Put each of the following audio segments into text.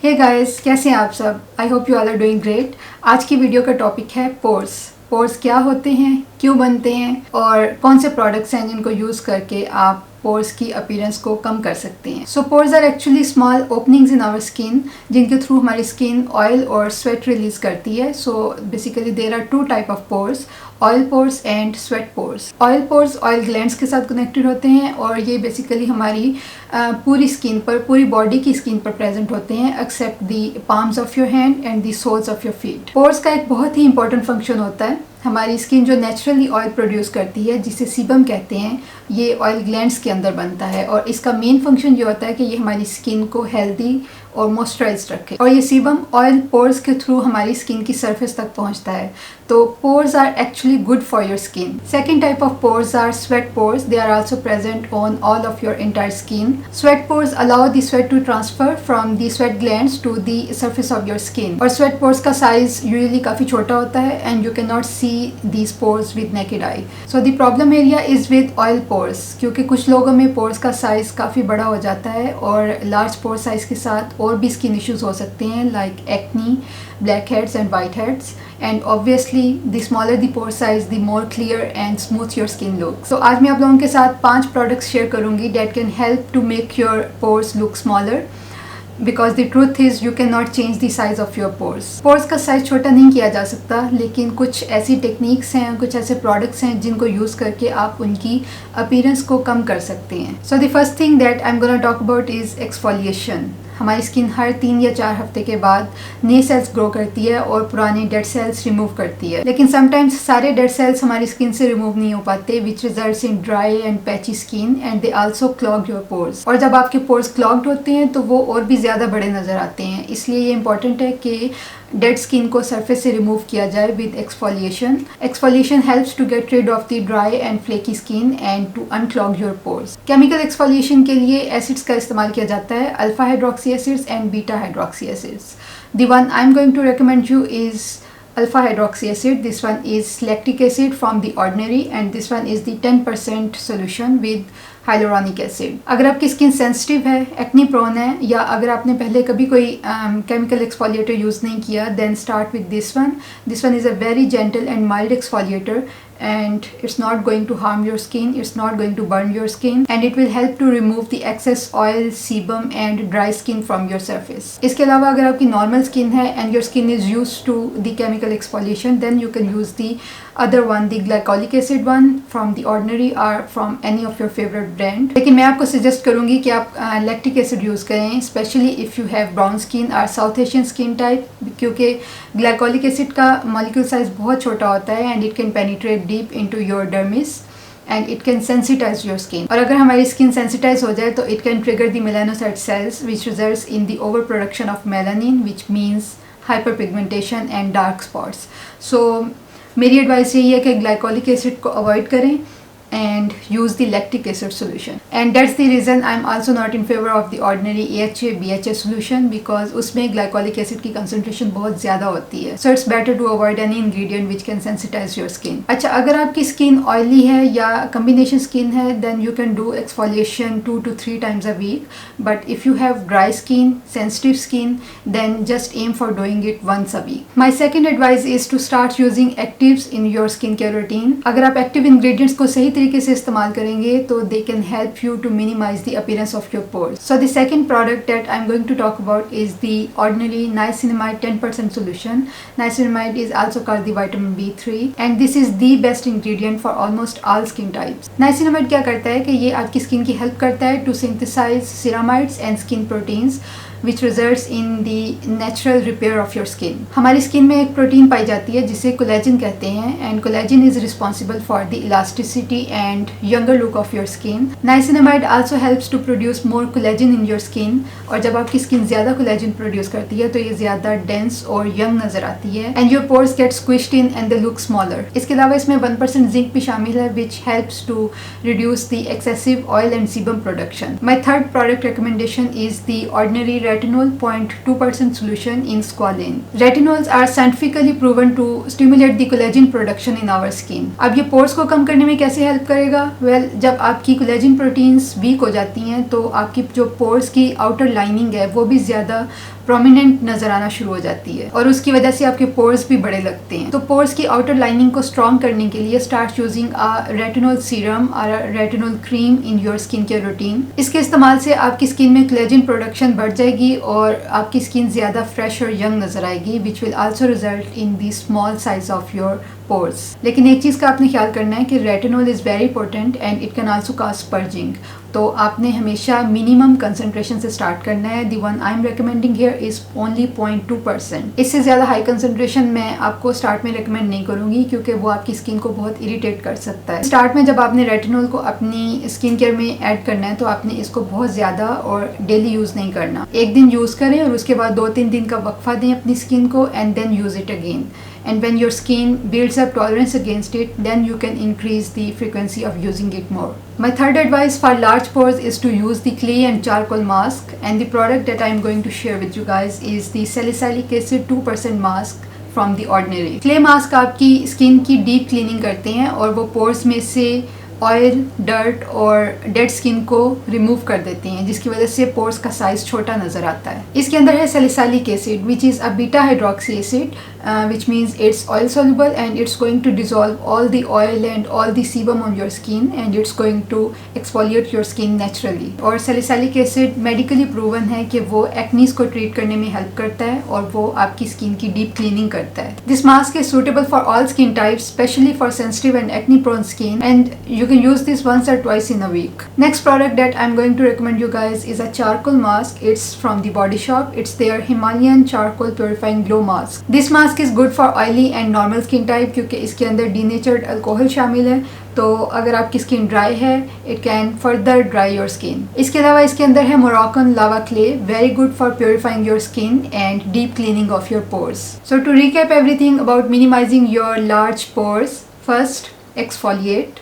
Hey guys, कैसे हैं आप सब? I hope you all are doing great. आज की वीडियो का टॉपिक है पोर्स। पोर्स क्या होते हैं, क्यों बनते हैं और कौन से प्रोडक्ट्स हैं जिनको यूज़ करके आप पोर्स की अपीयरेंस को कम कर सकते हैं। So pores are actually small openings in our skin जिनके थ्रू हमारी स्किन ऑयल और स्वेट रिलीज करती है। So basically there are two type of pores, oil pores and sweat pores. Oil pores oil glands के साथ कनेक्टेड होते हैं और ये बेसिकली हमारी पूरी स्किन पर, पूरी बॉडी की स्किन पर प्रेजेंट होते हैं except the palms of your hand and the soles of your feet. Pores का एक बहुत ही इंपॉर्टेंट फंक्शन होता है। हमारी स्किन जो नेचुरली ऑयल प्रोड्यूस करती है जिसे सीबम कहते हैं, ये ऑयल ग्लैंड्स के अंदर बनता है और इसका मेन फंक्शन ये होता है कि ये हमारी स्किन को हेल्दी और मॉइस्चराइज्ड रखे और ये सीबम ऑयल पोर्स के थ्रू हमारी स्किन की सरफेस तक पहुंचता है। तो pores are actually good for your skin. Second type of pores are sweat pores. They are also present on all of your entire skin. Sweat pores allow the sweat to transfer from the sweat glands to the surface of your skin. और sweat pores का size usually काफ़ी छोटा होता है and you can not see these pores with naked eye. So the problem area is with oil pores, क्योंकि कुछ लोगों में pores का साइज काफ़ी बड़ा हो जाता है और large pore size के साथ और भी skin issues हो सकते हैं like acne, blackheads and whiteheads. And obviously the smaller the pore size, the more clear and smooth your skin looks. So आज मैं आप लोगों के साथ 5 products share करूँगी that can help to make your pores look smaller. Because the truth is you cannot change the size of your pores. Pores का size छोटा नहीं किया जा सकता, लेकिन कुछ ऐसी टेक्निक्स हैं, कुछ ऐसे प्रोडक्ट्स हैं जिनको यूज़ करके आप उनकी अपीयरेंस को कम कर सकते हैं। So the first thing that I am gonna talk about is exfoliation. हमारी स्किन हर 3 या 4 हफ्ते के बाद नए सेल्स ग्रो करती है और पुराने डेड सेल्स रिमूव करती है, लेकिन समटाइम्स सारे डेड सेल्स हमारी स्किन से रिमूव नहीं हो पाते, which results in dry and patchy skin and they also clog your pores. और जब आपके पोर्स क्लॉग्ड होते हैं तो वो और भी ज़्यादा बड़े नज़र आते हैं। इसलिए ये इंपॉर्टेंट है कि डेड स्किन को सरफेस से रिमूव किया जाए with exfoliation. Exfoliation helps to get rid of the dry and flaky skin and to unclog your pores. Chemical exfoliation के लिए एसिड्स का इस्तेमाल किया जाता है, alpha hydroxy acids and beta hydroxy acids. The one I am going to recommend you is alpha hydroxy acid. This one is lactic acid from The Ordinary and this one is the 10% solution with hyaluronic acid. अगर आपकी skin sensitive है, acne prone है, या अगर आपने पहले कभी कोई केमिकल एक्सफोलिएटर यूज़ नहीं किया, then start with this one. This one is a very gentle and mild exfoliator and it's not going to harm your skin, it's not going to burn your skin and it will help to remove the excess oil, sebum and dry skin from your surface. इसके अलावा अगर आपकी normal skin है and your skin is used to the chemical exfoliation, then you can use the other one, the glycolic acid one from The Ordinary or from any of your favorite brand. लेकिन मैं आपको suggest करूँगी कि आप lactic acid use करें, especially if you have brown skin or South Asian skin type, क्योंकि glycolic acid का molecule size बहुत छोटा होता है and it can penetrate deep into your dermis and it can sensitize your skin. और अगर हमारी skin sensitize हो जाए तो it can trigger the melanocyte cells which results in the overproduction of melanin, which means hyperpigmentation and dark spots. So मेरी advice यही है कि ग्लाइकोलिक एसिड को अवॉइड करें and use the lactic acid solution. And that's the reason I'm also not in favor of The Ordinary AHA BHA solution because उसमें glycolic acid की concentration बहुत ज़्यादा होती है. So it's better to avoid any ingredient which can sensitize your skin. अच्छा, अगर आपकी skin oily है या combination skin है, then you can do exfoliation 2 to 3 times a week. But if you have dry skin, sensitive skin, then just aim for doing it once a week. My second advice is to start using actives in your skincare routine. अगर आप active ingredients को सही तरीके से इस्तेमाल करेंगे तो they can help you to minimize the appearance of your pores. So the second product that I'm going to talk about is The Ordinary Niacinamide 10% solution. Niacinamide is also called the vitamin B3 and this is the best ingredient for almost all skin types. Niacinamide क्या करता है कि ये आपकी skin की help करता है to synthesize ceramides and skin proteins which results in the natural repair of your skin. हमारी स्किन में एक प्रोटीन पाई जाती है जिसे कोलेजन कहते हैं and collagen is responsible for the elasticity and younger look of your skin. Niacinamide also helps to produce more collagen in your skin और जब आपकी स्किन ज़्यादा कोलेजन प्रोड्यूस करती है तो ये ज़्यादा डेंस और यंग नज़र आती है and your pores get squished in and they look smaller. इसके अलावा इसमें 1% जिंक भी शामिल है which helps to reduce the excessive oil and sebum production. My third product recommendation is The Ordinary retinol 0.2% solution in squalane. Retinols are scientifically proven to stimulate the collagen production in our skin. अब ये pores को कम करने में कैसे help करेगा? Well, जब आपकी collagen proteins weak हो जाती हैं तो आपकी जो pores की outer lining है वो भी ज़्यादा प्रोमिनेंट नजर आना शुरू हो जाती है और उसकी वजह से आपके पोर्स भी बड़े लगते हैं। तो पोर्स की आउटर लाइनिंग को स्ट्रॉन्ग करने के लिए start using a retinol serum और retinol cream in your skin care routine. इसके इस्तेमाल से आपकी स्किन में कोलेजन प्रोडक्शन बढ़ जाएगी और आपकी स्किन ज़्यादा फ्रेश और यंग नजर आएगी, which will also result in the small size of your pores. लेकिन एक चीज़ का आपने ख्याल करना है कि retinol is very important and it can also cause purging. तो आपने हमेशा मिनिमम कंसंट्रेशन से स्टार्ट करना है। The one I am recommending here is only 0.2%। इससे ज़्यादा हाई कंसंट्रेशन मैं आपको स्टार्ट में रिकमेंड नहीं करूँगी क्योंकि वो आपकी स्किन को बहुत इरिटेट कर सकता है। स्टार्ट में जब आपने रेटिनॉल को अपनी स्किन केयर में ऐड करना है तो आपने इसको बहुत ज़्यादा और डेली यूज़ नहीं करना। एक दिन यूज़ करें और उसके बाद 2-3 दिन का वक्फा दें अपनी स्किन को and then use it again. And when your skin builds up tolerance against it, then you can increase the frequency of using it more. My third advice for large pores is to use the clay and charcoal mask, and the product that I am going to share with you guys is the salicylic acid 2% mask from the Ordinary. Clay mask आपकी skin की deep cleaning करते हैं और वो pores में से oil, dirt और dead skin को रिमूव कर देती हैं, जिसकी वजह से पोर्स का साइज छोटा नजर आता है। इसके अंदर है salicylic acid which is a beta hydroxy acid which means it's oil soluble and it's going to dissolve all the oil and all the sebum on your skin and it's going to exfoliate your skin naturally. और salicylic acid medically proven है कि वो acnes को treat करने में help करता है और वो आपकी स्किन की डीप क्लीनिंग करता है। This mask is suitable for all skin types, especially for sensitive and acne prone skin, and you can use this once or twice in a week. Next product that I'm going to recommend you guys is a charcoal mask. It's from the Body Shop. It's their Himalayan Charcoal Purifying Glow Mask. This mask is good for oily and normal skin type क्योंकि इसके अंदर denatured alcohol शामिल है। तो अगर आपकी skin dry है it can further dry your skin. इसके अलावा इसके अंदर है Moroccan lava clay, very good for purifying your skin and deep cleaning of your pores. So to recap everything about minimising your large pores, first exfoliate,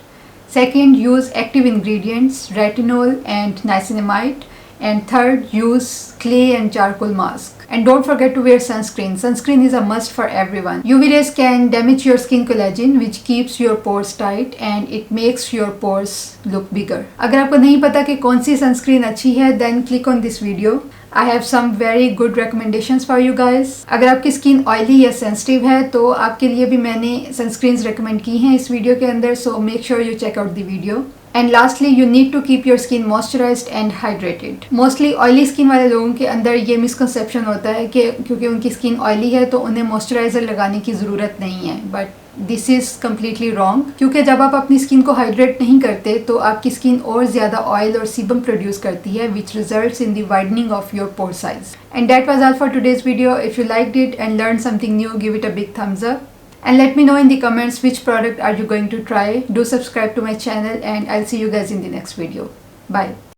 second use active ingredients retinol and niacinamide, and third use clay and charcoal mask. And don't forget to wear sunscreen. Sunscreen is a must for everyone. UV rays can damage your skin collagen which keeps your pores tight and it makes your pores look bigger. अगर आपको नहीं पता कि कौन सी sunscreen अच्छी है then click on this video. I have some very good recommendations for you guys. अगर आपकी स्किन ऑयली या सेंसिटिव है तो आपके लिए भी मैंने सनस्क्रीन्स रेकमेंड की हैं इस वीडियो के अंदर, so make sure you check out the video. And lastly, you need to keep your skin moisturized and hydrated. Mostly oily skin वाले लोगों के अंदर ये misconception होता है कि क्योंकि उनकी स्किन ऑयली है तो उन्हें मॉइस्चराइज़र लगाने की ज़रूरत नहीं है, but this is completely wrong. क्योंकि जब आप अपनी स्किन को हाइड्रेट नहीं करते तो आपकी स्किन और ज़्यादा ऑयल और सीबम प्रोड्यूस करती है which results in the widening of your pore size. And that was all for today's video. If you liked it and learn something new, give it a big thumbs up. And let me know in the comments which product are you going to try. Do subscribe to my channel and I'll see you guys in the next video. Bye.